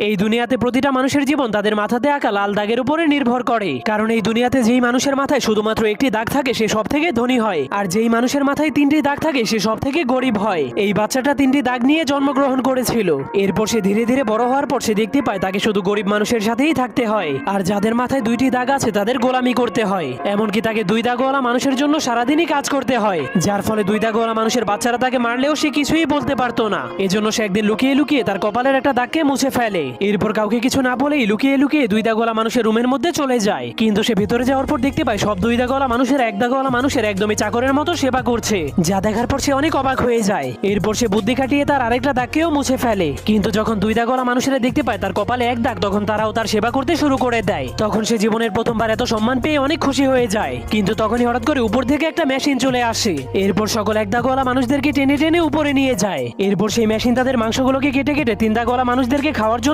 এই দুনিয়াতে প্রতিটা মানুষের জীবন তাদের মাথাতে আঁকা লাল দাগের উপরে নির্ভর করে। কারণ এই দুনিয়াতে যেই মানুষের মাথায় শুধুমাত্র একটি দাগ থাকে সে সব থেকে ধনী হয়, আর যেই মানুষের মাথায় তিনটি দাগ থাকে সে সব থেকে গরিব হয়। এই বাচ্চাটা তিনটি দাগ নিয়ে জন্মগ্রহণ করেছিল। এরপর সে ধীরে ধীরে বড় হওয়ার পর সে দেখতে পায় তাকে শুধু গরিব মানুষের সাথেই থাকতে হয়, আর যাদের মাথায় দুইটি দাগ আছে তাদের গোলামি করতে হয়। এমনকি তাকে দুই দাগওয়ালা মানুষের জন্য সারাদিনই কাজ করতে হয়, যার ফলে দুই দাগওয়ালা মানুষের বাচ্চারা তাকে মারলেও সে কিছুই বলতে পারতো না। এজন্য সে একদিন লুকিয়ে লুকিয়ে তার কপালের একটা দাগকে মুছে ফেলে। এরপর কাউকে কিছু না বলেই লুকিয়ে লুকিয়ে দুই দাগওয়ালা মানুষের রুমের মধ্যে চলে যায়। কিন্তু সে ভিতরে যাওয়ার পর দেখতে পায় সব দুই দাগওয়ালা মানুষের এক দাগওয়ালা মানুষের একদমই চাকরের মতো সেবা করছে, যা দেখার পর সে অনেক অবাক হয়ে যায়। এরপর সে বুদ্ধি খাটিয়ে তার আরেকটা দাগকেও মুছে ফেলে। কিন্তু যখন দুই দাগওয়ালা মানুষেরা দেখতে পায় তার কপালে এক দাগ, তখন তারাও তার সেবা করতে শুরু করে দেয়। তখন সে জীবনের প্রথমবার এত সম্মান পেয়ে অনেক খুশি হয়ে যায়। কিন্তু তখনই হঠাৎ করে উপর থেকে একটা মেশিন চলে আসে। এরপর সকল এক দাগওয়ালা মানুষদেরকে টেনে টেনে উপরে নিয়ে যায়। এরপর সেই মেশিন তাদের মাংসগুলোকে কেটে কেটে তিন দাগওয়ালা মানুষদেরকে খাওয়ার জন্য